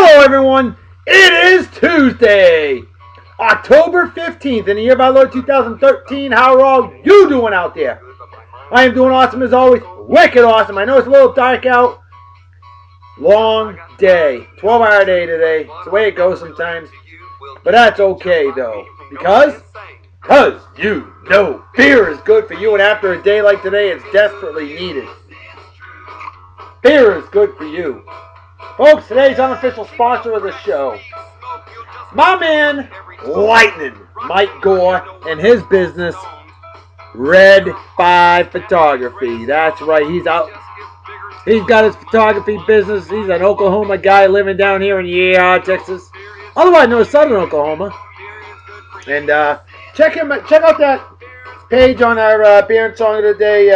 Hello everyone, it is Tuesday, October 15th in the year of our Lord 2013. How are all you doing out there? I am doing awesome as always, wicked awesome. I know it's a little dark out, long day, 12-hour day today. It's the way it goes sometimes, but that's okay though, because you know beer is good for you, and after a day like today, it's desperately needed. Beer is good for you. Folks, today's unofficial sponsor of the show, my man, Lightning, Mike Gore, and his business, Red 5 Photography. That's right, he's out. He's got his photography business. He's an Oklahoma guy living down here in Texas. Otherwise known as Southern Oklahoma. And check out that page on our Beer and Song of the Day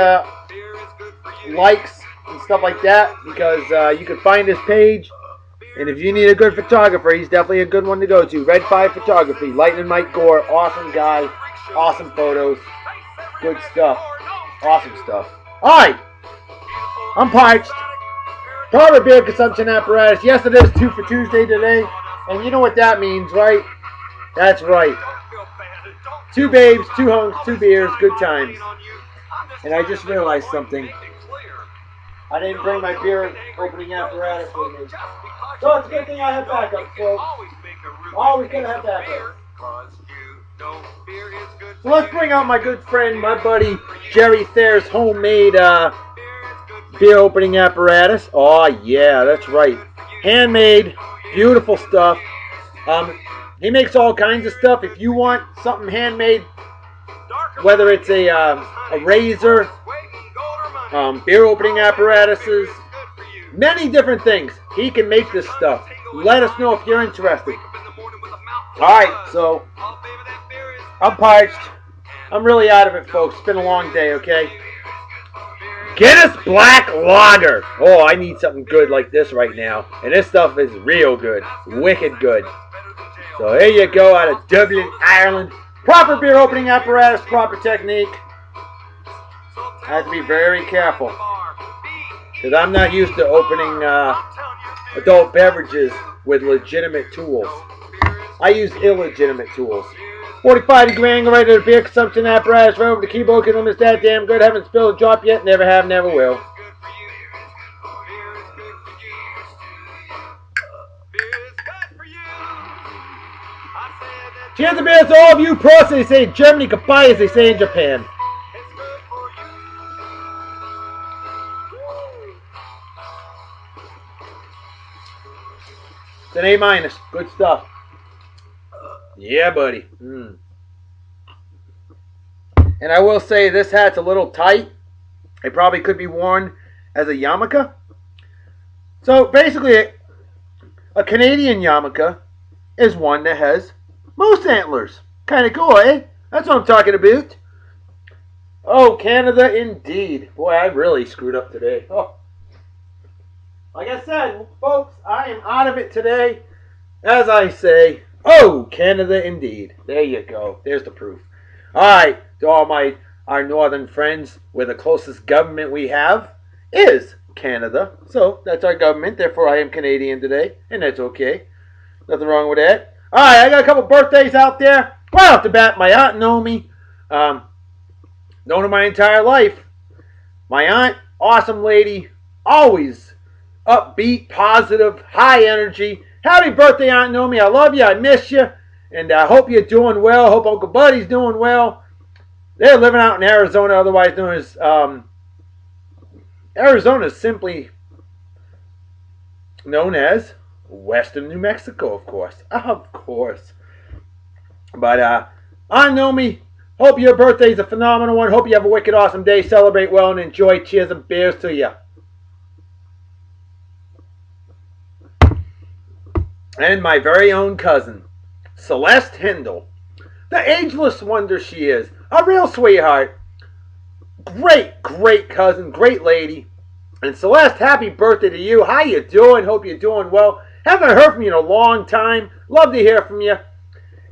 likes and stuff like that, because you can find his page, and if you need a good photographer, he's definitely a good one to go to. Red 5 Photography, Lightning Mike Gore, awesome guy, awesome photos, good stuff, awesome stuff. Alright, I'm parched. Private beer consumption apparatus. Yes, it is 2 for Tuesday today, and you know what that means, right? That's right. 2 babes, 2 homes, 2 beers, good times. And I just realized something. I didn't bring my beer opening apparatus with me. So it's a good thing I have backup, folks. Always gonna have backup. So let's bring out my good friend, my buddy, Jerry Thayer's homemade beer opening apparatus. Oh yeah, that's right. Handmade, beautiful stuff. He makes all kinds of stuff. If you want something handmade, whether it's a razor, beer opening apparatuses, many different things. He can make this stuff. Let us know if you're interested. Alright, so I'm parched. I'm really out of it, folks. It's been a long day, okay? Guinness Black Lager. Oh, I need something good like this right now. And this stuff is real good. Wicked good. So here you go, out of Dublin, Ireland. Proper beer opening apparatus, proper technique. I have to be very careful, because I'm not used to opening adult beverages with legitimate tools. I use illegitimate tools. 45-degree angle right to the beer consumption apparatus, right over the keyboard, because it's that damn good. Haven't spilled a drop yet, never have, never will. Cheers to beers to all of you pros, they say in Germany, goodbye as they say in Japan. It's an A-. Good stuff. Yeah, buddy. And I will say this hat's a little tight. It probably could be worn as a yarmulke. So basically, a Canadian yarmulke is one that has moose antlers. Kind of cool, eh? That's what I'm talking about. Oh, Canada indeed. Boy, I really screwed up today. Oh. Like I said, folks, I am out of it today. As I say, oh, Canada indeed. There you go. There's the proof. Alright, to all our northern friends, where the closest government we have is Canada. So, that's our government. Therefore, I am Canadian today. And that's okay. Nothing wrong with that. Alright, I got a couple birthdays out there. Right off the bat, my Aunt Nioma. Known her my entire life. My aunt, awesome lady. Always upbeat, positive, high energy. Happy birthday, Aunt Nioma. I love you. I miss you. And I hope you're doing well. Hope Uncle Buddy's doing well. They're living out in Arizona, otherwise known as... Arizona is simply known as Western New Mexico, of course. Of course. But, Aunt Nioma, hope your birthday's a phenomenal one. Hope you have a wicked awesome day. Celebrate well and enjoy. Cheers and beers to you. And my very own cousin, Celeste Hindle. The ageless wonder she is. A real sweetheart. Great, great cousin. Great lady. And Celeste, happy birthday to you. How you doing? Hope you're doing well. Haven't heard from you in a long time. Love to hear from you.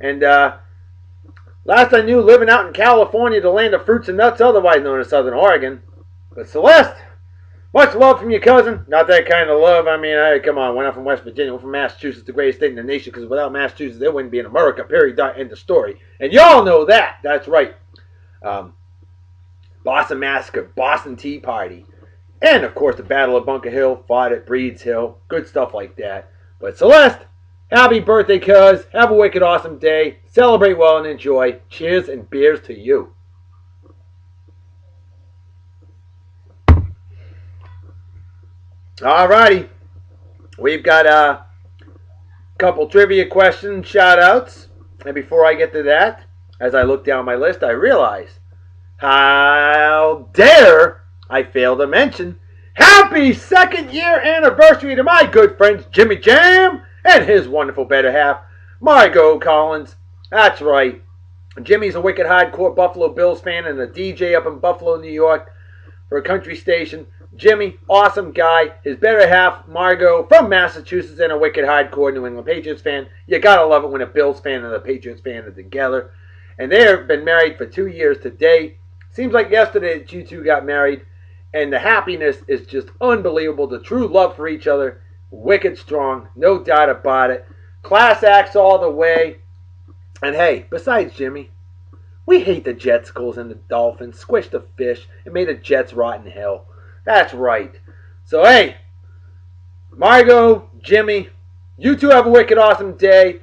And last I knew, living out in California, the land of fruits and nuts, otherwise known as Southern Oregon. But Celeste, Much love from your cousin. Not that kind of love. I mean, hey, come on. We're not from West Virginia. We're from Massachusetts, the greatest state in the nation. Because without Massachusetts, there wouldn't be an America. Period. End of story. And y'all know that. That's right. Boston Massacre, Boston Tea Party, and of course the Battle of Bunker Hill, fought at Breed's Hill. Good stuff like that. But Celeste, happy birthday, cuz. Have a wicked awesome day. Celebrate well and enjoy. Cheers and beers to you. Alrighty. We've got a couple trivia questions, shout outs. And before I get to that, as I look down my list, I realize how dare I fail to mention happy 2nd year anniversary to my good friends Jimmy Jam and his wonderful better half, Margot Collins. That's right. Jimmy's a wicked hardcore Buffalo Bills fan and a DJ up in Buffalo, New York for a country station. Jimmy, awesome guy. His better half, Margot, from Massachusetts and a wicked hardcore New England Patriots fan. You gotta love it when a Bills fan and a Patriots fan are together. And they've been married for 2 years today. Seems like yesterday that you two got married. And the happiness is just unbelievable. The true love for each other, wicked strong, no doubt about it. Class acts all the way. And hey, besides Jimmy, we hate the Jetsicles and the Dolphins. Squish the fish and made the Jets rot in hell. That's right. So hey, Margot, Jimmy, you two have a wicked awesome day.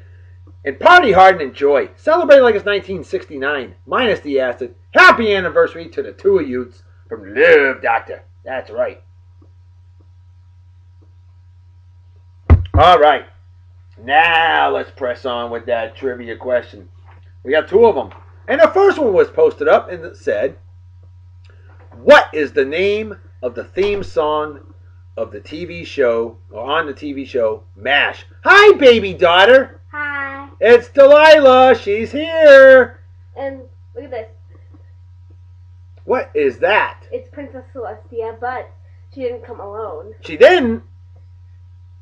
And party hard and enjoy. Celebrate like it's 1969, minus the acid. Happy anniversary to the two of yous from Love Doctor. That's right. All right. Now let's press on with that trivia question. We got two of them. And the first one was posted up and it said, what is the name of the theme song of the TV show, or on the TV show, MASH? Hi, baby daughter. Hi. It's Delilah. She's here. And look at this. What is that? It's Princess Celestia, but she didn't come alone. She didn't?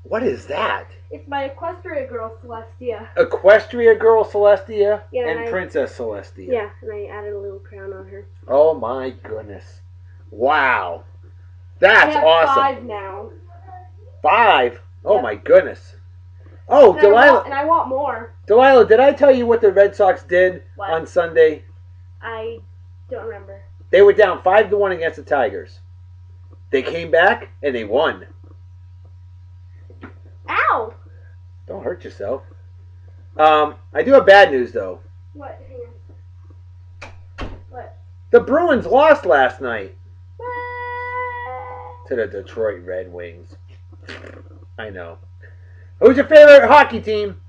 What is that? It's my Equestria girl, Celestia. Equestria girl Celestia Yeah, and Princess Celestia. Yeah, and I added a little crown on her. Oh my goodness. Wow. That's I have awesome. 5 now. 5? Oh Yep. my goodness. Oh, And Delilah. and I want more. Delilah, did I tell you what the Red Sox did What? on Sunday? I don't remember. They were down 5-1 against the Tigers. They came back and they won. Ow! Don't hurt yourself. I do have bad news though. What? Hang on. What? The Bruins lost last night What? to the Detroit Red Wings. I know. Who's your favorite hockey team?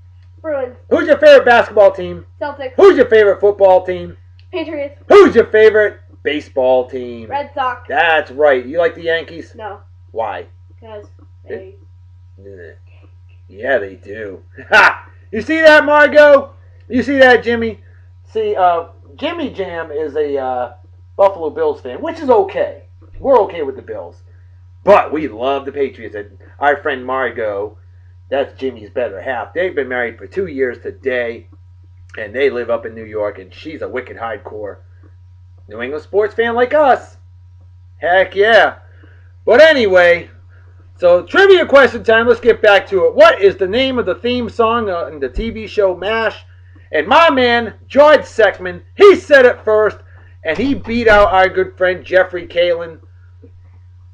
Bruins. Who's your favorite basketball team? Celtics. Who's your favorite football team? Patriots. Who's your favorite baseball team? Red Sox. That's right. You like the Yankees? No, Why? because they... Yeah, they do. Ha! You see that, Margot? You see that, Jimmy? See, Jimmy Jam is a Buffalo Bills fan, which is okay. We're okay with the Bills. But we love the Patriots. And our friend Margot, that's Jimmy's better half. They've been married for 2 years today. And they live up in New York. And she's a wicked hardcore New England sports fan like us. Heck yeah. But anyway, so trivia question time. Let's get back to it. What is the name of the theme song in the TV show MASH? And my man, George Seckman, he said it first. And he beat out our good friend Jeffrey Kalin.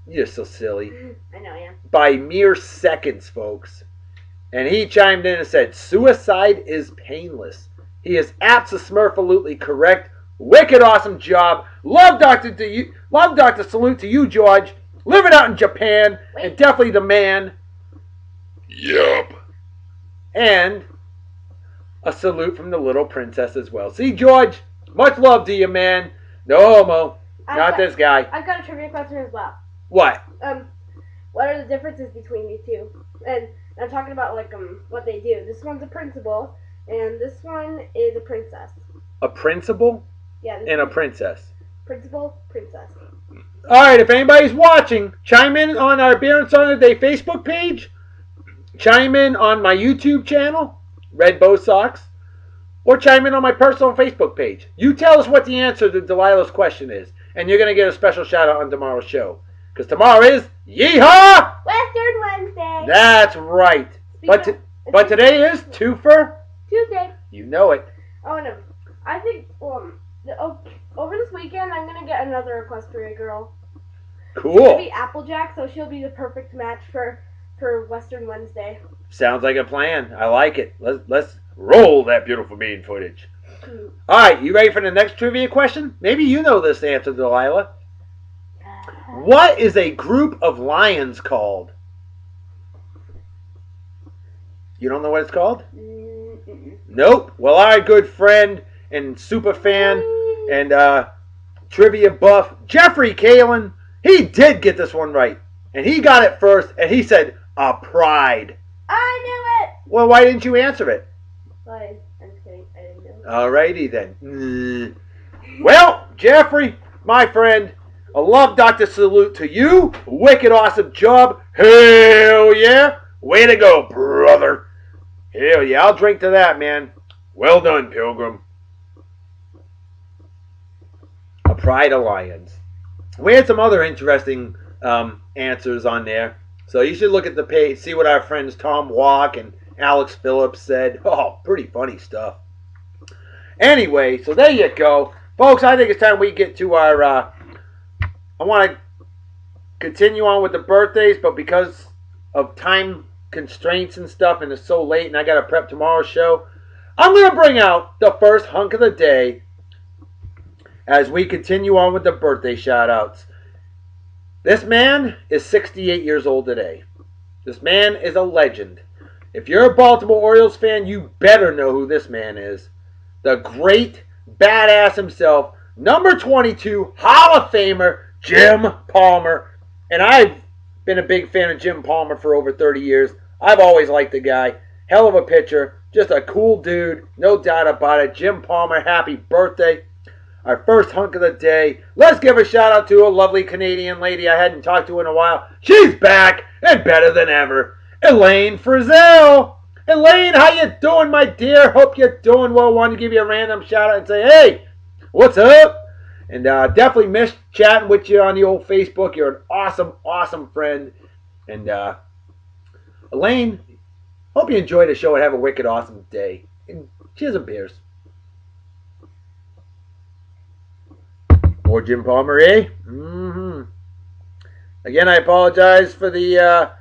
You're so silly. I know, yeah. By mere seconds, folks. And he chimed in and said, suicide is painless. He is abso-smurfalutely correct. Wicked awesome job. Love Dr. Salute to you, George. Living out in Japan. Wait. And definitely the man. Yup. And a salute from the little princess as well. See, George, much love to you, man. No homo. Not this guy. I've got a trivia question as well. What? What are the differences between these two? And I'm talking about what they do. This one's a principal, and this one is a princess. A principal Yeah. This and a is princess. principal, princess. Alright, if anybody's watching, chime in on our Beer and Song of the Day Facebook page. Chime in on my YouTube channel, Red Bow Sox. Or chime in on my personal Facebook page. You tell us what the answer to Delilah's question is. And you're going to get a special shout out on tomorrow's show. Because tomorrow is Yeehaw! Western Wednesday. That's right. But today is twofer. Tuesday. You know it. Oh no, I think over this weekend I'm gonna get another Equestria girl. Cool. She'll be Applejack, so she'll be the perfect match for Western Wednesday. Sounds like a plan. I like it. Let's roll that beautiful bean footage. All right, you ready for the next trivia question? Maybe you know this answer, Delilah. What is a group of lions called? You don't know what it's called? Nope. Well, our good friend and super fan and trivia buff, Jeffrey Kalin, he did get this one right. And he got it first, and he said, a pride. I knew it! Well, why didn't you answer it? I'm just kidding. I didn't know. Alrighty then. Well, Jeffrey, my friend, a love doctor salute to you. Wicked awesome job. Hell yeah. Way to go, brother. Hell yeah, I'll drink to that, man. Well done, Pilgrim. A pride of lions. We had some other interesting answers on there. So you should look at the page, see what our friends Tom Walk and Alex Phillips said. Oh, pretty funny stuff. Anyway, so there you go. Folks, I think it's time we get to our... I want to continue on with the birthdays, but because of time constraints and stuff, and it's so late, and I got to prep tomorrow's show, I'm going to bring out the first hunk of the day as we continue on with the birthday shout-outs. This man is 68 years old today. This man is a legend. If you're a Baltimore Orioles fan, you better know who this man is. The great badass himself, number 22 Hall of Famer, Jim Palmer. And I've been a big fan of Jim Palmer for over 30 years. I've always liked the guy. Hell of a pitcher. Just a cool dude. No doubt about it. Jim Palmer, happy birthday. Our first hunk of the day. Let's give a shout out to a lovely Canadian lady I hadn't talked to in a while. She's back and better than ever. Elaine Frizzell. Elaine, how you doing, my dear? Hope you're doing well. Wanted to give you a random shout out and say, hey, what's up? And definitely missed chatting with you on the old Facebook. You're an awesome, awesome friend. And Elaine, hope you enjoy the show and have a wicked awesome day. And cheers and beers. More Jim Palmer, eh? Mm-hmm. Again, I apologize for the...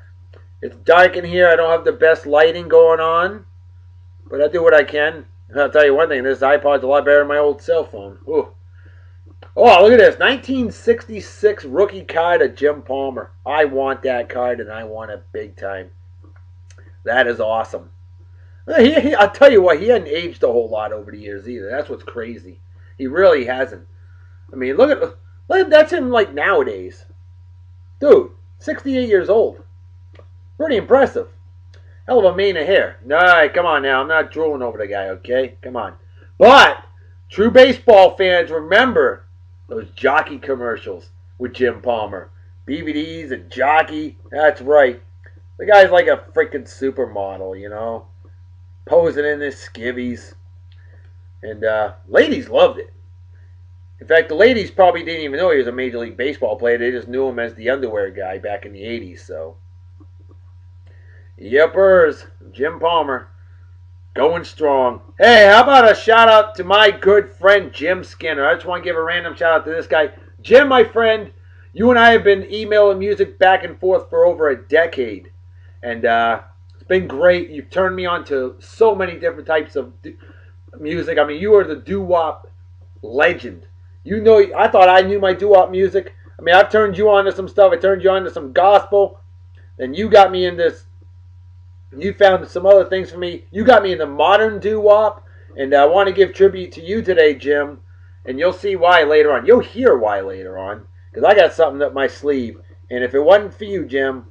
it's dark in here. I don't have the best lighting going on. But I do what I can. I'll tell you one thing. This iPod's a lot better than my old cell phone. Ooh. Oh, look at this. 1966 rookie card of Jim Palmer. I want that card, and I want it big time. That is awesome. I'll tell you what, he hasn't aged a whole lot over the years either. That's what's crazy. He really hasn't. I mean, look at that's him like nowadays. Dude, 68 years old. Pretty impressive. Hell of a mane of hair. Nah, come on now. I'm not drooling over the guy, okay? Come on. But, true baseball fans, remember those jockey commercials with Jim Palmer. BVDs and jockey. That's right. The guy's like a freaking supermodel, you know. Posing in his skivvies. And ladies loved it. In fact, the ladies probably didn't even know he was a Major League Baseball player. They just knew him as the underwear guy back in the 80s, so... Yepers, Jim Palmer, going strong. Hey, how about a shout out to my good friend Jim Skinner? I just want to give a random shout out to this guy. Jim, my friend, you and I have been emailing music back and forth for over a decade. And it's been great. You've turned me on to so many different types of music. I mean, you are the doo-wop legend. You know, I thought I knew my doo-wop music. I mean, I've turned you on to some stuff. I turned you on to some gospel. Then you got me in this. You found some other things for me. You got me in the modern doo-wop. And I want to give tribute to you today, Jim. And you'll see why later on. You'll hear why later on. Because I got something up my sleeve. And if it wasn't for you, Jim,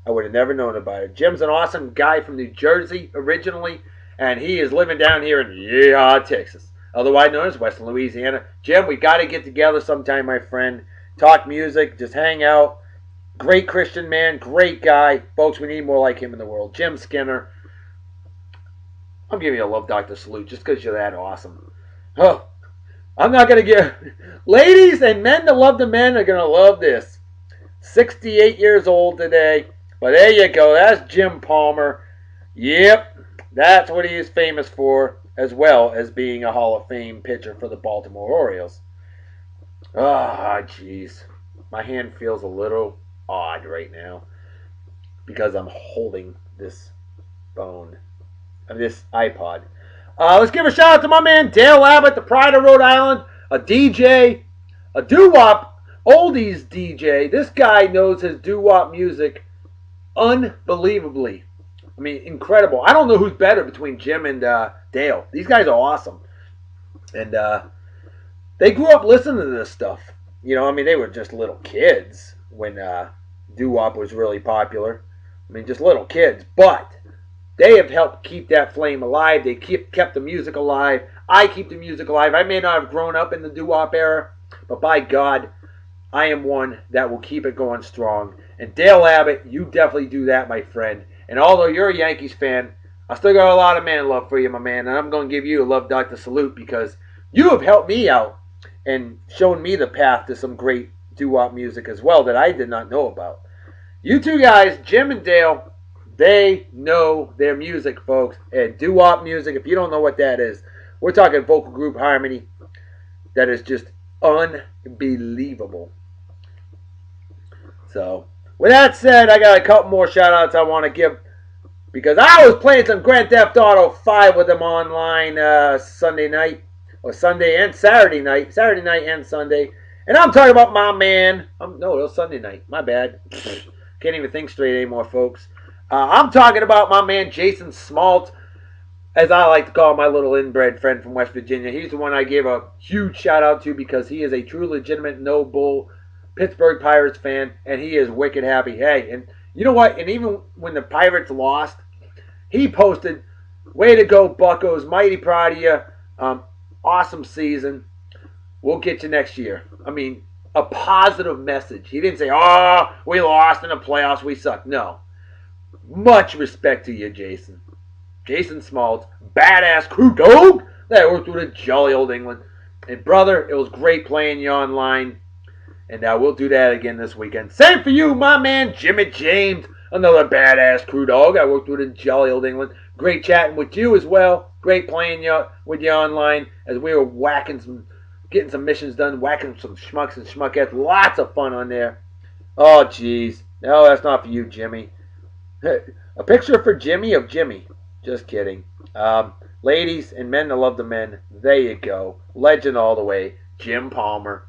I would have never known about it. Jim's an awesome guy from New Jersey originally. And he is living down here in Yeehaw, Texas. Otherwise known as Western Louisiana. Jim, we got to get together sometime, my friend. Talk music. Just hang out. Great Christian man, great guy. Folks, we need more like him in the world. Jim Skinner. I'm giving you a love doctor salute just because you're that awesome. Oh, I'm not going to give... Ladies and men that love the men are going to love this. 68 years old today. But there you go. That's Jim Palmer. Yep, that's what he is famous for, as well as being a Hall of Fame pitcher for the Baltimore Orioles. Ah, jeez. My hand feels a little odd right now because I'm holding this phone, this iPod. Let's give a shout out to my man Dale Abbott, the pride of Rhode Island, a DJ, a doo-wop, oldies DJ. This guy knows his doo-wop music unbelievably. I mean, incredible. I don't know who's better between Jim and Dale. These guys are awesome. And they grew up listening to this stuff. You know, I mean, they were just little kids when doo-wop was really popular. I mean, just little kids. But they have helped keep that flame alive. They kept the music alive. I keep the music alive. I may not have grown up in the doo-wop era, but by God, I am one that will keep it going strong. And Dale Abbott, you definitely do that, my friend. And although you're a Yankees fan, I still got a lot of man love for you, my man. And I'm going to give you a Love Doctor salute because you have helped me out and shown me the path to some great doo-wop music as well that I did not know about. You two guys, Jim and Dale, they know their music, folks. And doo-wop music, if you don't know what that is, we're talking vocal group harmony that is just unbelievable. So, with that said, I got a couple more shout-outs I want to give because I was playing some Grand Theft Auto 5 with them online Sunday night, or Sunday and Saturday night and Sunday. And I'm talking about my man, no, it was Sunday night, my bad. Can't even think straight anymore, folks. I'm talking about my man Jason Smalt, as I like to call my little inbred friend from West Virginia. He's the one I gave a huge shout-out to because he is a true, legitimate, no-bull Pittsburgh Pirates fan, and he is wicked happy. Hey, and you know what? And even when the Pirates lost, he posted, "Way to go, Buccos. Mighty proud of you. Awesome season. We'll get you next year." I mean, a positive message. He didn't say, "Oh, we lost in the playoffs. We suck." No. Much respect to you, Jason. Jason Smalt, badass crew dog that worked with a jolly old England. And brother, it was great playing you online. And we'll do that again this weekend. Same for you, my man, Jimmy James. Another badass crew dog. I worked with in jolly old England. Great chatting with you as well. Great playing with you online as we were getting some missions done, whacking some schmucks and schmuckettes. Lots of fun on there. Oh, jeez. No, that's not for you, Jimmy. A picture for Jimmy of Jimmy. Just kidding. Ladies and men that love the men, there you go. Legend all the way, Jim Palmer.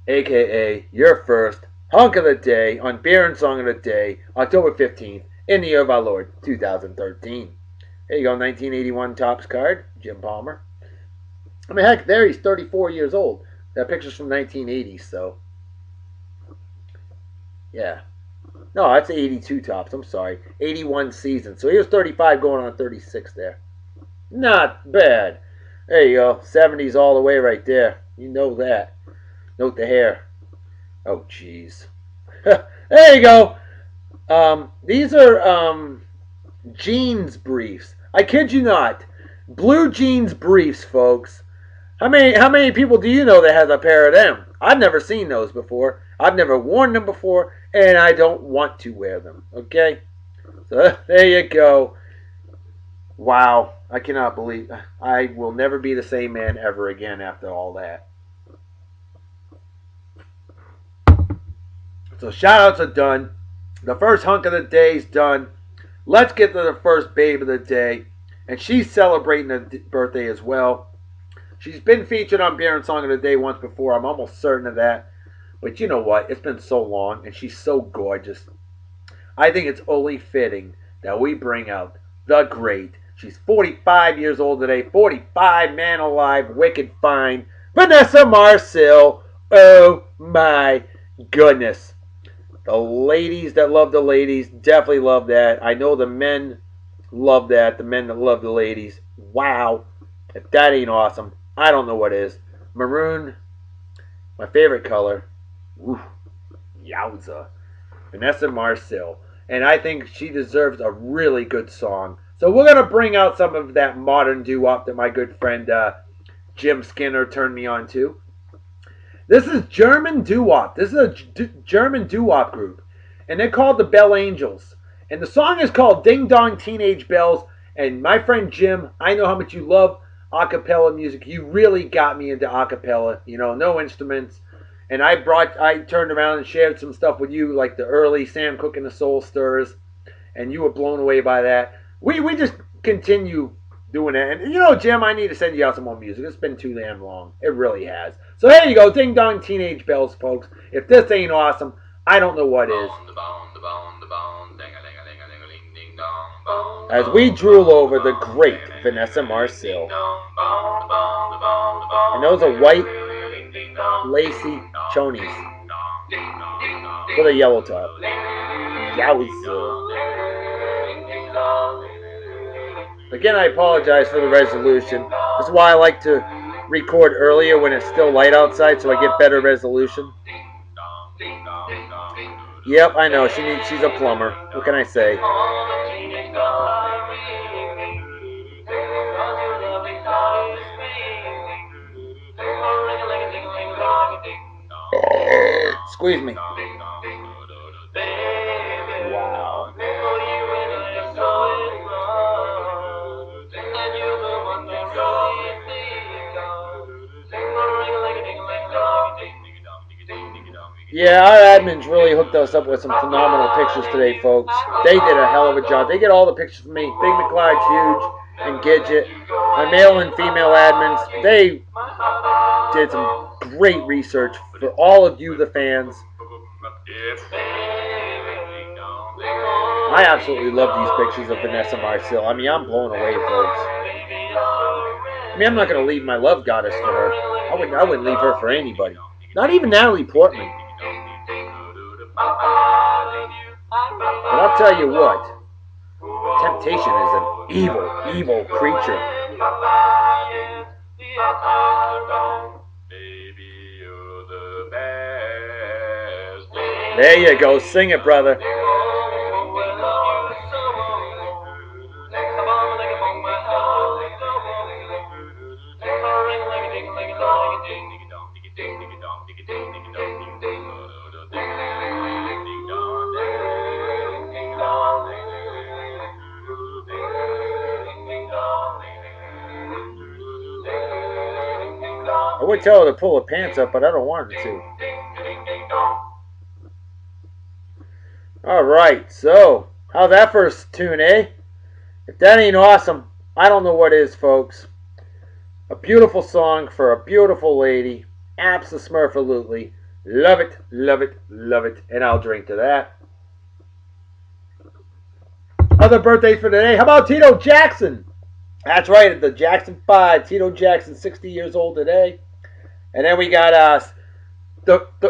A.K.A. your first hunk of the day on Beer and Song of the Day, October 15th, in the year of our Lord, 2013. There you go, 1981 Topps card, Jim Palmer. I mean, heck, there he's 34 years old. That picture's from 1980, so. Yeah. No, that's 82 Topps, I'm sorry. 81 season. So he was 35 going on 36 there. Not bad. There you go, 70s all the way right there. You know that. Note the hair. Oh, jeez. There you go. These are jeans briefs. I kid you not. Blue jeans briefs, folks. How many people do you know that has a pair of them? I've never seen those before. I've never worn them before, and I don't want to wear them. Okay? So there you go. Wow. I cannot believe. I will never be the same man ever again after all that. So shout-outs are done. The first hunk of the day is done. Let's get to the first babe of the day. And she's celebrating a birthday as well. She's been featured on Beer and Song of the Day once before. I'm almost certain of that. But you know what? It's been so long, and she's so gorgeous. I think it's only fitting that we bring out the great. She's 45 years old today. 45, man alive, wicked fine. Vanessa Marcil. Oh my goodness. The ladies that love the ladies definitely love that. I know the men love that. The men that love the ladies. Wow. If that ain't awesome, I don't know what is. Maroon, my favorite color. Woo. Yowza. Vanessa Marcil. And I think she deserves a really good song. So we're going to bring out some of that modern doo-wop that my good friend Jim Skinner turned me on to. This is German doo-wop. This is a German doo-wop group. And they're called the Belangels. And the song is called Ding Dong Teenage Bells. And my friend Jim, I know how much you love a cappella music. You really got me into a cappella. You know, no instruments. And I turned around and shared some stuff with you, like the early Sam Cooke and the Soul Stirrers. And you were blown away by that. We just continue doing it. And you know, Jim, I need to send you out some more music. It's been too damn long. It really has. So there you go. Ding Dong Teenage Bells, folks. If this ain't awesome, I don't know what is. As we drool over the great Vanessa Marcil. And those are white, lacy chonies with a yellow top. Yowza. Again, I apologize for the resolution. This is why I like to record earlier when it's still light outside so I get better resolution. Yep, I know. She's a plumber. What can I say? Squeeze me. Wow. Yeah, our admins really hooked us up with some phenomenal pictures today, folks. They did a hell of a job. They get all the pictures from me. Big McLeod's huge, and Gidget. My male and female admins, they did some great research for all of you, the fans. I absolutely love these pictures of Vanessa Marcil. I mean, I'm blown away, folks. I mean, I'm not going to leave my love goddess for her. I wouldn't leave her for anybody. Not even Natalie Portman. But I'll tell you what, temptation is an evil, evil creature. There you go, sing it, brother. I would tell her to pull her pants up, but I don't want her to. Alright, so, how's that first tune, eh? If that ain't awesome, I don't know what is, folks. A beautiful song for a beautiful lady. Abso-smurfalutely. Love it, love it, love it. And I'll drink to that. Other birthdays for today. How about Tito Jackson? That's right, the Jackson 5. Tito Jackson, 60 years old today. And then we got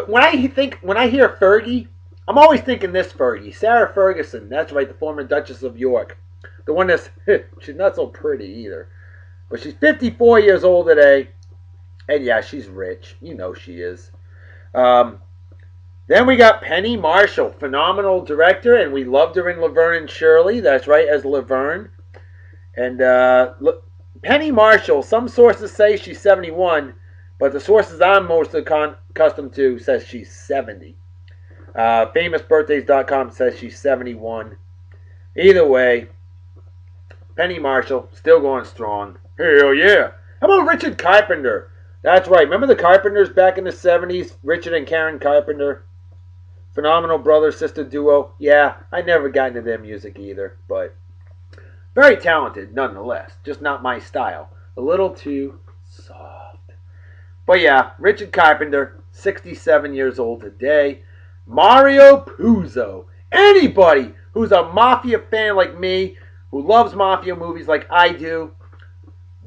when I hear Fergie, I'm always thinking this Fergie, Sarah Ferguson. That's right, the former Duchess of York. The one that's she's not so pretty either, but she's 54 years old today, and yeah, she's rich. You know she is. Then we got Penny Marshall, phenomenal director, and we loved her in Laverne and Shirley. That's right, as Laverne. And Penny Marshall, some sources say she's 71, but the sources I'm most accustomed to says she's 70. FamousBirthdays.com says she's 71. Either way, Penny Marshall, still going strong. Hell yeah. How about Richard Carpenter? That's right. Remember the Carpenters back in the 70s? Richard and Karen Carpenter. Phenomenal brother-sister duo. Yeah, I never got into their music either, but very talented nonetheless. Just not my style. A little too soft. But yeah, Richard Carpenter, 67 years old today. Mario Puzo. Anybody who's a Mafia fan like me, who loves Mafia movies like I do,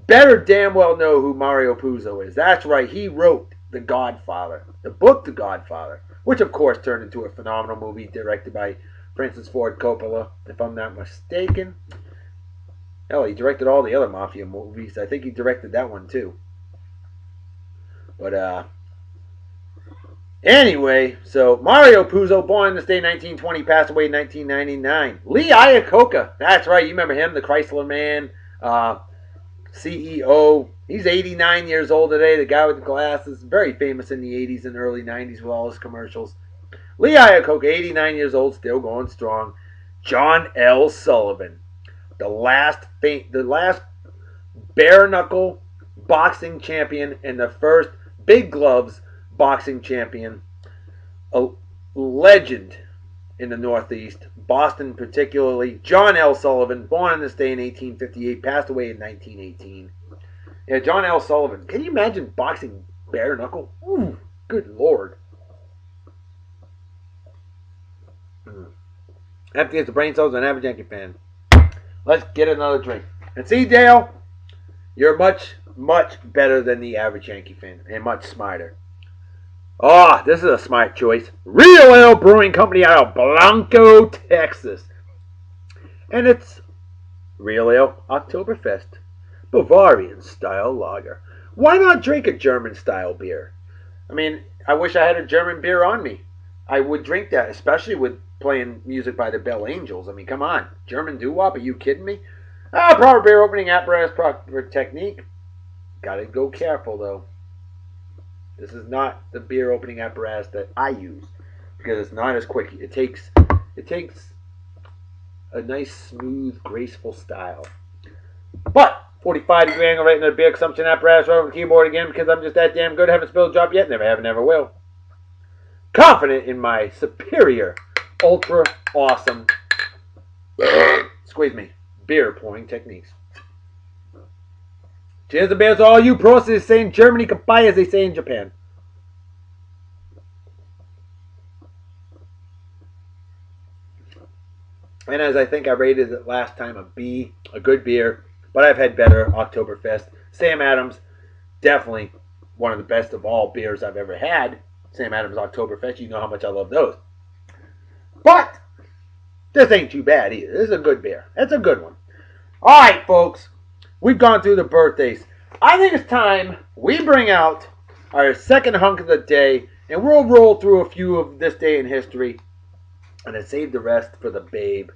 better damn well know who Mario Puzo is. That's right, he wrote The Godfather, the book The Godfather, which of course turned into a phenomenal movie directed by Francis Ford Coppola, if I'm not mistaken. Hell, he directed all the other Mafia movies. I think he directed that one too. But, anyway, so Mario Puzo, born on this day 1920, passed away in 1999. Lee Iacocca, that's right, you remember him, the Chrysler Man, CEO. He's 89 years old today, the guy with the glasses. Very famous in the 80s and early 90s with all his commercials. Lee Iacocca, 89 years old, still going strong. John L. Sullivan, the last bare knuckle boxing champion and the first big gloves boxing champion. A legend in the Northeast, Boston particularly. John L. Sullivan, born on this day in 1858, passed away in 1918. Yeah, John L. Sullivan. Can you imagine boxing bare knuckle? Ooh, good Lord. Empty as the brain cells of an average Yankee fan. Let's get another drink. And see, Dale, you're much, much better than the average Yankee fan and much smarter. Oh, this is a smart choice. Real Ale Brewing Company out of Blanco, Texas. And it's Real Ale Octoberfest. Bavarian-style lager. Why not drink a German-style beer? I mean, I wish I had a German beer on me. I would drink that, especially with playing music by the Belangels. I mean, come on. German doo-wop? Are you kidding me? Proper beer opening apparatus, proper technique. Gotta go careful, though. This is not the beer opening apparatus that I use, because it's not as quick. It takes a nice, smooth, graceful style. But 45-degree angle right into the beer consumption apparatus right over the keyboard again, because I'm just that damn good. Haven't spilled a drop yet. Never have, never will. Confident in my superior, ultra awesome, squeeze me, beer pouring techniques. Cheers to beers to all you pros, they say in Germany, goodbye as they say in Japan. And as I think I rated it last time, a B, a good beer, but I've had better Oktoberfest. Sam Adams, definitely one of the best of all beers I've ever had. Sam Adams Oktoberfest, you know how much I love those. But this ain't too bad either. This is a good beer. It's a good one. All right, folks. We've gone through the birthdays. I think it's time we bring out our second hunk of the day, and we'll roll through a few of this day in history, and then save the rest for the babe.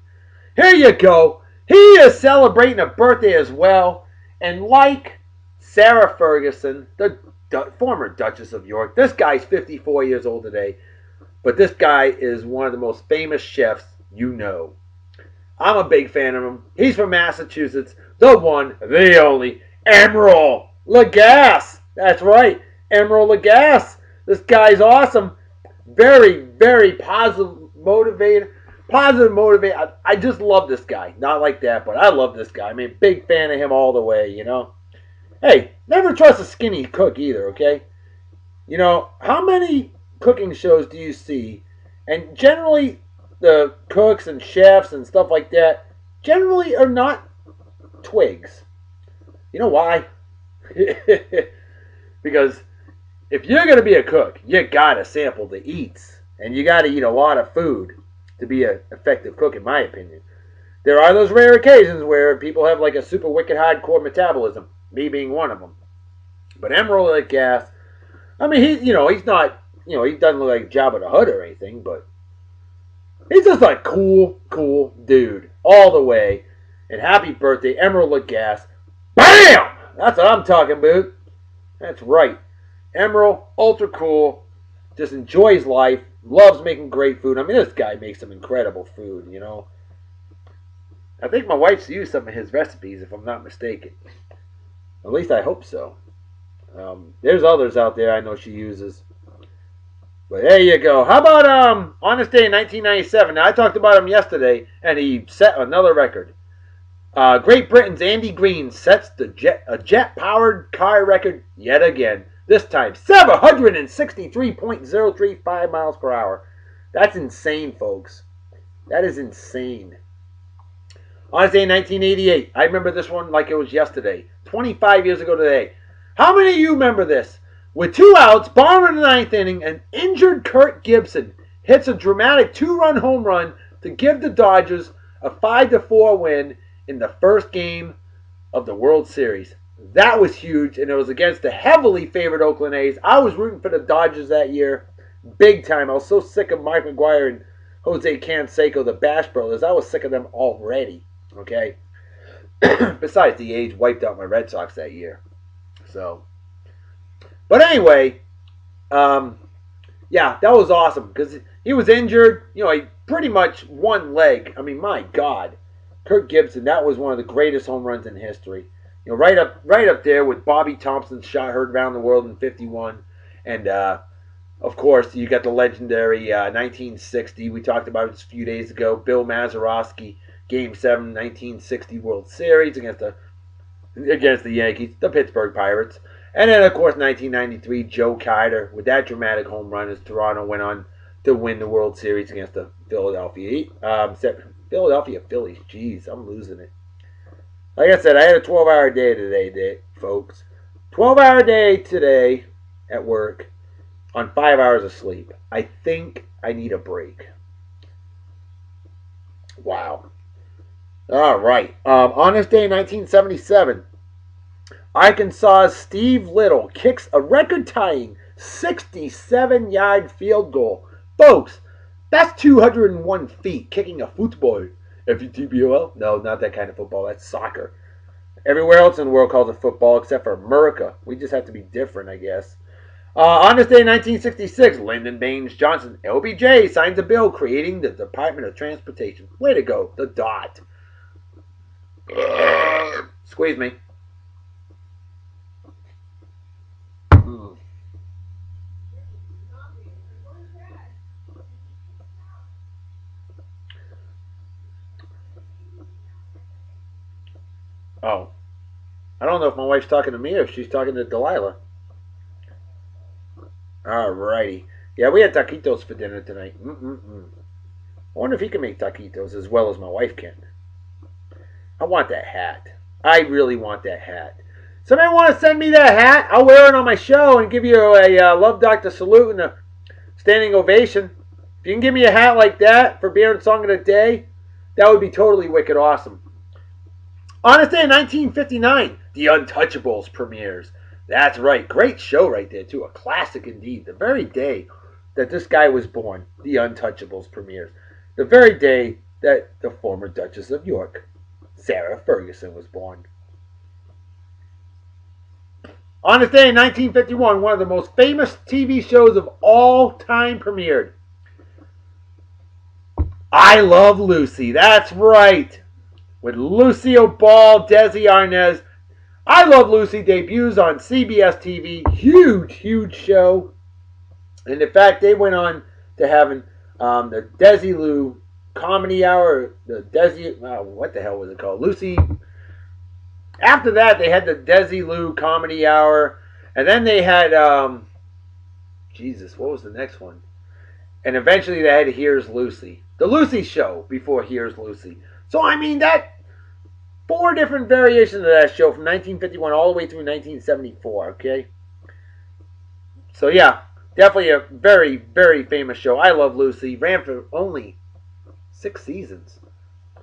Here you go. He is celebrating a birthday as well, and like Sarah Ferguson, the former Duchess of York, this guy's 54 years old today, but this guy is one of the most famous chefs you know. I'm a big fan of him. He's from Massachusetts. The one, the only, Emeril Lagasse. That's right, Emeril Lagasse. This guy's awesome. Very, very positive motivated. I just love this guy. Not like that, but I love this guy. I mean, big fan of him all the way, you know. Hey, never trust a skinny cook either, okay? You know, how many cooking shows do you see? And generally, the cooks and chefs and stuff like that generally are not twigs. You know why? Because if you're going to be a cook, you got to sample the eats. And you got to eat a lot of food to be an effective cook, in my opinion. There are those rare occasions where people have like a super wicked hardcore metabolism. Me being one of them. But Emeril Lagasse, I mean, he's not, he doesn't look like Jabba the Hutt or anything, but he's just a cool dude all the way. And happy birthday, Emeril Lagasse. BAM! That's what I'm talking about. That's right. Emeril, ultra cool, just enjoys life, loves making great food. I mean, this guy makes some incredible food, you know. I think my wife's used some of his recipes, if I'm not mistaken. At least I hope so. There's others out there I know she uses. But there you go. How about on this day in 1997? Now, I talked about him yesterday, and he set another record. Great Britain's Andy Green sets a jet-powered car record yet again. This time, 763.035 miles per hour. That's insane, folks. That is insane. On this day in 1988, I remember this one like it was yesterday. 25 years ago today. How many of you remember this? With 2 outs, bottom of the 9th inning, an injured Kirk Gibson hits a dramatic 2-run home run to give the Dodgers a 5-4 win in the first game of the World Series. That was huge, and it was against the heavily favored Oakland A's. I was rooting for the Dodgers that year, big time. I was so sick of Mark McGwire and Jose Canseco, the Bash Brothers. I was sick of them already, okay? Besides, the age wiped out my Red Sox that year. So, but anyway, yeah, that was awesome because he was injured. You know, he pretty much one leg. I mean, my God, Kirk Gibson. That was one of the greatest home runs in history. You know, right up there with Bobby Thompson's shot heard around the world in '51, and of course you got the legendary 1960. We talked about it a few days ago. Bill Mazeroski, Game 7, 1960 World Series against the Yankees, the Pittsburgh Pirates. And then, of course, 1993, Joe Carter with that dramatic home run as Toronto went on to win the World Series against the Philadelphia Phillies. Jeez, I'm losing it. Like I said, I had a 12-hour day today, folks. 12-hour day today at work on 5 hours of sleep. I think I need a break. Wow. All right. On this day in 1977, Arkansas' Steve Little kicks a record-tying 67-yard field goal. Folks, that's 201 feet kicking a football. F-U-T-B-O-L? No, not that kind of football. That's soccer. Everywhere else in the world calls it football except for America. We just have to be different, I guess. On this day in 1966, Lyndon Baines Johnson, LBJ, signs a bill creating the Department of Transportation. Way to go. The DOT. Squeeze me. Oh. I don't know if my wife's talking to me or if she's talking to Delilah. Alrighty. Yeah, we had taquitos for dinner tonight. I wonder if he can make taquitos as well as my wife can. I want that hat. I really want that hat. Somebody want to send me that hat? I'll wear it on my show and give you a Love Doctor salute and a standing ovation. If you can give me a hat like that for Beer and Song of the Day, that would be totally wicked awesome. On this day in 1959, The Untouchables premieres. That's right. Great show right there, too. A classic indeed. The very day that this guy was born, The Untouchables premieres. The very day that the former Duchess of York, Sarah Ferguson, was born. On this day in 1951, one of the most famous TV shows of all time premiered. I Love Lucy. That's right. With Lucille Ball, Desi Arnaz. I Love Lucy debuts on CBS TV. Huge show. And in fact, they went on to having the Desilu Comedy Hour. The what the hell was it called? Lucy. After that, they had the Desilu Comedy Hour. And then they had, Jesus, what was the next one? And eventually they had Here's Lucy. The Lucy Show before Here's Lucy. So, I mean, that 4 different variations of that show from 1951 all the way through 1974, okay? So, yeah, definitely a very, very famous show. I Love Lucy. Ran for only 6 seasons.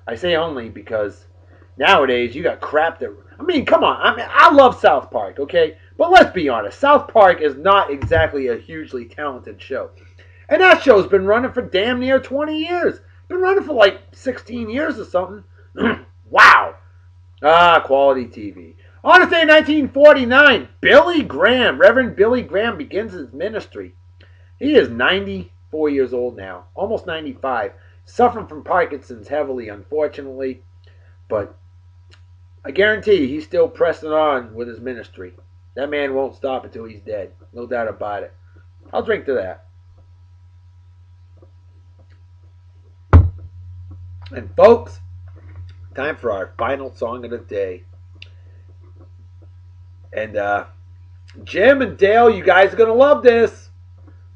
I say only because nowadays you got crap that... I mean, come on. I love South Park, okay? But let's be honest. South Park is not exactly a hugely talented show. And that show's been running for damn near 20 years. Been running for like 16 years or something. Wow. Quality TV. On this day in 1949, Billy Graham, Reverend Billy Graham, begins his ministry. He is 94 years old now, almost 95, suffering from Parkinson's heavily, unfortunately. But I guarantee he's still pressing on with his ministry. That man won't stop until he's dead. No doubt about it. I'll drink to that. And folks, time for our final song of the day. And Jim and Dale, you guys are going to love this.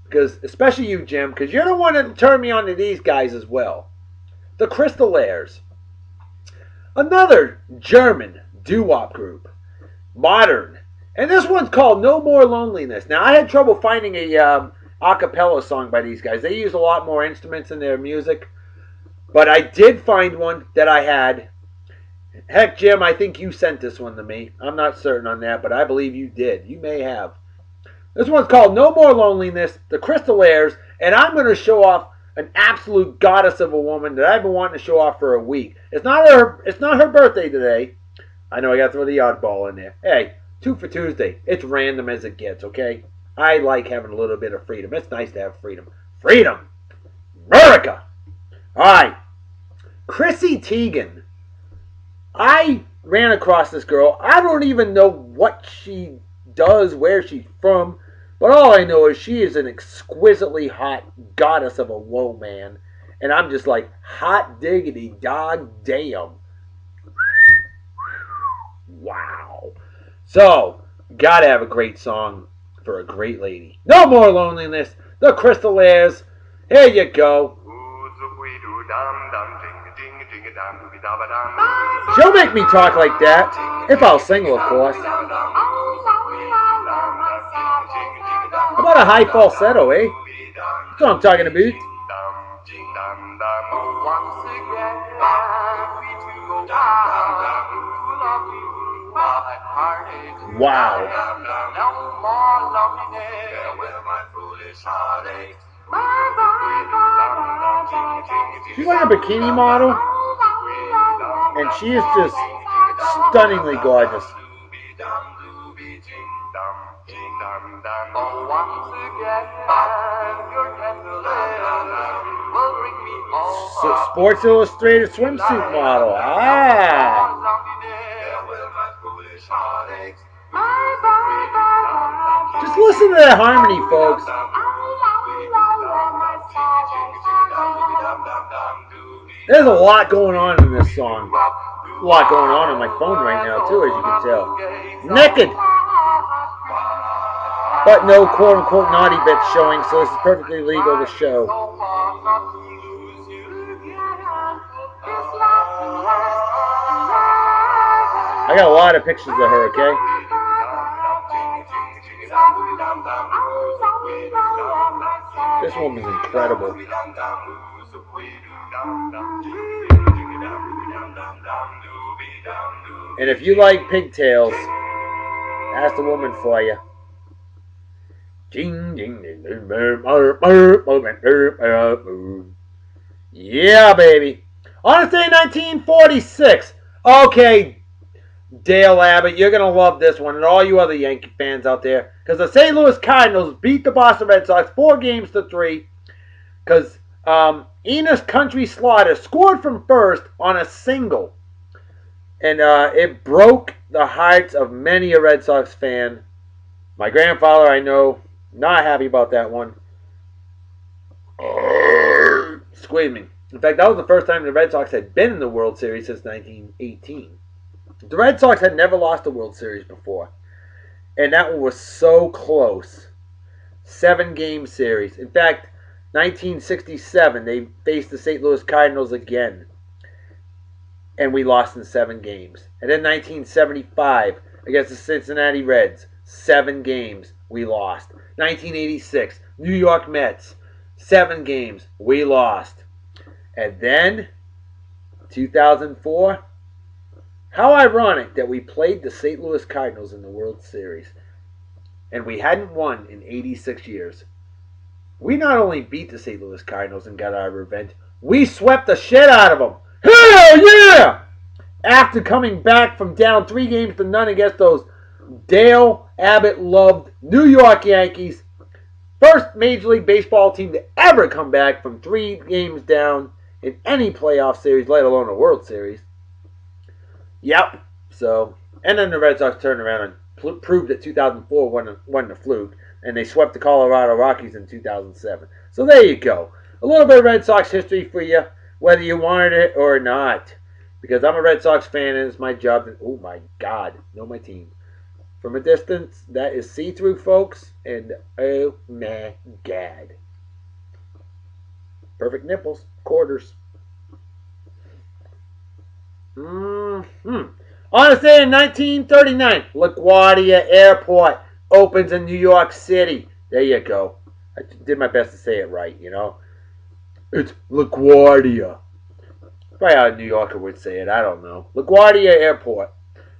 Because, especially you, Jim, because you're the one that turned me on to these guys as well. The Crystalairs. Another German doo-wop group. Modern. And this one's called No More Loneliness. Now, I had trouble finding a cappella song by these guys. They use a lot more instruments in their music. But I did find one that I had. Heck, Jim, I think you sent this one to me. I'm not certain on that, but I believe you did. You may have. This one's called No More Loneliness, the Crystalairs, and I'm going to show off an absolute goddess of a woman that I've been wanting to show off for a week. It's not her birthday today, I know I got to throw the oddball in there. Hey, 2 for Tuesday. It's random as it gets, okay? I like having a little bit of freedom. It's nice to have freedom. Freedom! America! Alright. Chrissy Teigen. I ran across this girl. I don't even know what she does, where she's from, but all I know is she is an exquisitely hot goddess of a woe man. And I'm just like, hot diggity dog damn. Wow. So, gotta have a great song for a great lady. No more loneliness. The Crystalairs. Here you go. She'll make me talk like that, if I'll single, of course. How about a high falsetto, eh? That's what I'm talking about. Wow. She's like a bikini model, and she is just stunningly gorgeous. So, Sports Illustrated swimsuit model. Ah. Just listen to that harmony, folks. There's a lot going on in this song. A lot going on my phone right now, too, as you can tell. Naked. But no quote-unquote naughty bits showing, so this is perfectly legal to show. I got a lot of pictures of her, okay? This woman's incredible. And if you like pigtails, that's the woman for you. Yeah, baby. On this day, 1946. Okay, Dale Abbott, you're going to love this one, and all you other Yankee fans out there, because the St. Louis Cardinals beat the Boston Red Sox 4-3, because Enos Country Slaughter scored from first on a single, and it broke the hearts of many a Red Sox fan. My grandfather, I know, not happy about that one. Excuse me. In fact, that was the first time the Red Sox had been in the World Series since 1918. The Red Sox had never lost a World Series before. And that one was so close. 7-game series. In fact, 1967, they faced the St. Louis Cardinals again. And we lost in 7 games. And then 1975, against the Cincinnati Reds, 7 games, we lost. 1986, New York Mets, 7 games, we lost. And then, 2004, how ironic that we played the St. Louis Cardinals in the World Series. And we hadn't won in 86 years. We not only beat the St. Louis Cardinals and got our revenge, we swept the shit out of them. Hell yeah! After coming back from down 3-0 against those Dale Abbott-loved New York Yankees, first Major League Baseball team to ever come back from 3 games down in any playoff series, let alone a World Series. Yep. So, and then the Red Sox turned around and proved that 2004 wasn't a fluke, and they swept the Colorado Rockies in 2007. So there you go. A little bit of Red Sox history for you, whether you wanted it or not. Because I'm a Red Sox fan, and it's my job to, oh my God, know my team. From a distance, that is see-through, folks, and oh my God. Perfect nipples, quarters. On this day in 1939, LaGuardia Airport opens in New York City. There you go. I did my best to say it right, you know. It's LaGuardia. Probably how a New Yorker would say it. I don't know. LaGuardia Airport.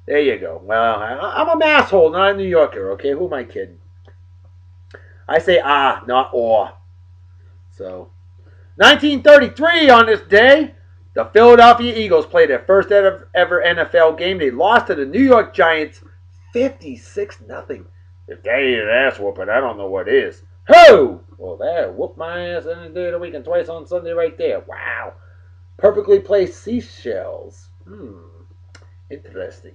There you go. Well, I'm a masshole, not a New Yorker, okay? Who am I kidding? I say not or. So, 1933 on this day, The Philadelphia Eagles played their first ever NFL game. They lost to the New York Giants 56-0. If that ain't an ass whooping, I don't know what is. Ho! Well, that whooped my ass any day of the week and twice on Sunday right there. Wow. Perfectly placed seashells. Interesting.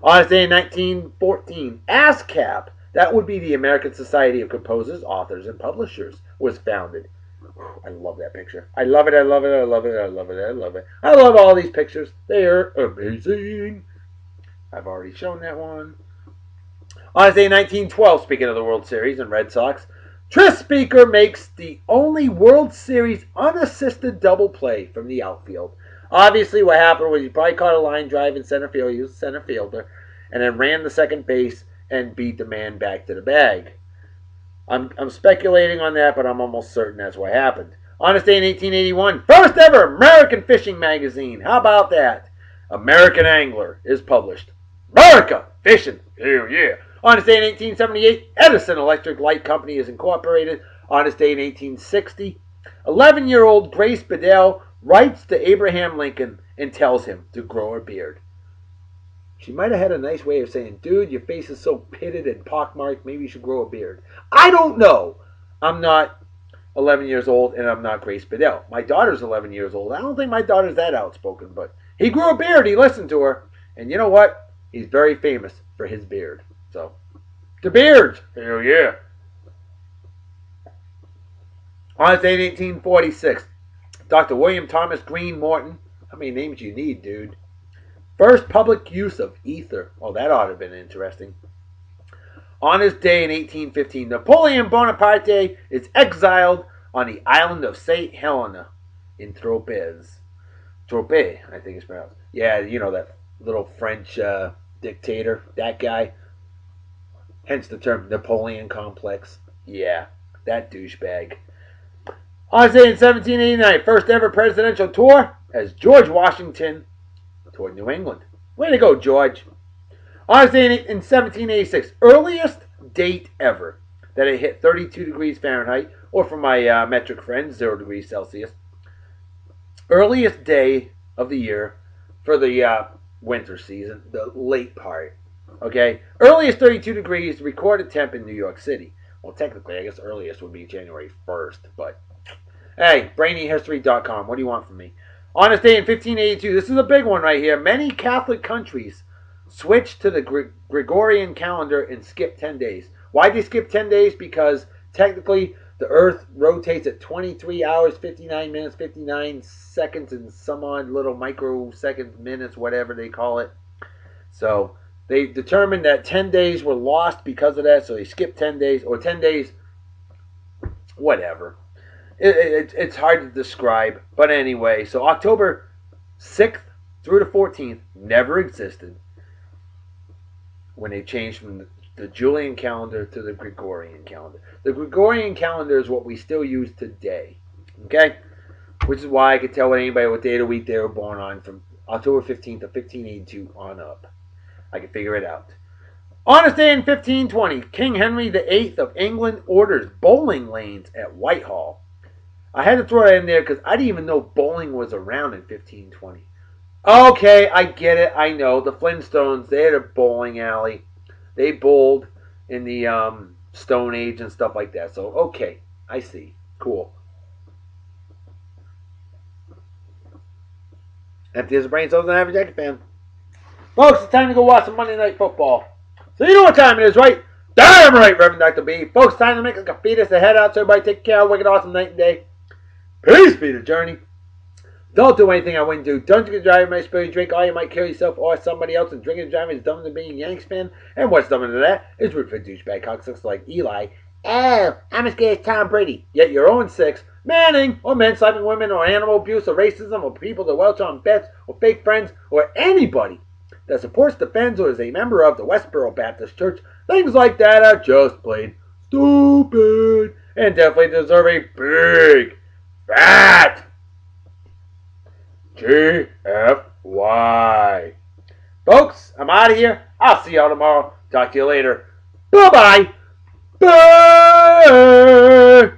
On this day in 1914, ASCAP, that would be the American Society of Composers, Authors, and Publishers, was founded. I love that picture. I love it, I love it, I love it, I love it, I love it. I love all these pictures. They are amazing. I've already shown that one. On this day in 1912, speaking of the World Series and Red Sox, Tris Speaker makes the only World Series unassisted double play from the outfield. Obviously, what happened was he probably caught a line drive in center field. He was a center fielder, and then ran the second base and beat the man back to the bag. I'm speculating on that, but I'm almost certain that's what happened. On this day in 1881, first ever American fishing magazine. How about that? American Angler is published. America fishing. Hell yeah. On this day in 1878, Edison Electric Light Company is incorporated. On this day in 1860, 11-year-old Grace Bedell writes to Abraham Lincoln and tells him to grow a beard. She might have had a nice way of saying, dude, your face is so pitted and pockmarked, maybe you should grow a beard. I don't know. I'm not 11 years old, and I'm not Grace Bedell. My daughter's 11 years old. I don't think my daughter's that outspoken, but he grew a beard. He listened to her. And you know what? He's very famous for his beard. So, the beard. Hell yeah. On this day in 1846, Dr. William Thomas Green Morton. How many names do you need, dude? First public use of ether. Oh, that ought to have been interesting. On this day in 1815, Napoleon Bonaparte is exiled on the island of St. Helena in Tropez. Tropez, I think it's pronounced. Yeah, you know, that little French dictator, that guy. Hence the term Napoleon complex. Yeah, that douchebag. On this day in 1789, first ever presidential tour as George Washington toured New England. Way to go, George. On this day in 1786, earliest date ever that it hit 32 degrees Fahrenheit, or for my metric friends, 0 degrees Celsius. Earliest day of the year for the winter season, the late part. Okay? Earliest 32 degrees recorded temp in New York City. Well, technically, I guess earliest would be January 1st, but hey, brainyhistory.com, what do you want from me? On this day in 1582, this is a big one right here. Many Catholic countries switched to the Gregorian calendar and skipped 10 days. Why did they skip 10 days? Because technically the Earth rotates at 23 hours, 59 minutes, 59 seconds, and some odd little microseconds, minutes, whatever they call it. So they determined that 10 days were lost because of that, so they skipped 10 days, or 10 days, whatever. It's hard to describe, but anyway, so October 6th through the 14th never existed when they changed from the Julian calendar to the Gregorian calendar. The Gregorian calendar is what we still use today, okay? Which is why I could tell anybody what day of the week they were born on from October 15th of 1582 on up. I could figure it out. On this day in 1520, King Henry VIII of England orders bowling lanes at Whitehall. I had to throw that in there because I didn't even know bowling was around in 1520. Okay, I get it. I know. The Flintstones, they had a bowling alley. They bowled in the Stone Age and stuff like that. So, okay. I see. Cool. Empty as a brain cells and average Jacket fan. Folks, it's time to go watch some Monday Night Football. So you know what time it is, right? Damn right, Reverend Dr. B. Folks, time to make like a fetus to head out. So everybody take care. Wicked awesome night and day. Peace be the journey. Don't do anything I wouldn't do. Don't drink and drive, my spirit drink. All you might kill yourself or somebody else. And drinking and driving is dumber than being a Yanks fan. And what's dumber than that is root for douchebag cocksucks like Eli. Oh, I'm as scared as Tom Brady. Yet you're 0-6. Manning, or men slapping women, or animal abuse, or racism, or people that welch on bets, or fake friends, or anybody that supports, defends, or is a member of the Westboro Baptist Church. Things like that are just plain stupid. And definitely deserve a big, fat GFY. Folks, I'm out of here. I'll see y'all tomorrow. Talk to you later. Bye-bye. Bye.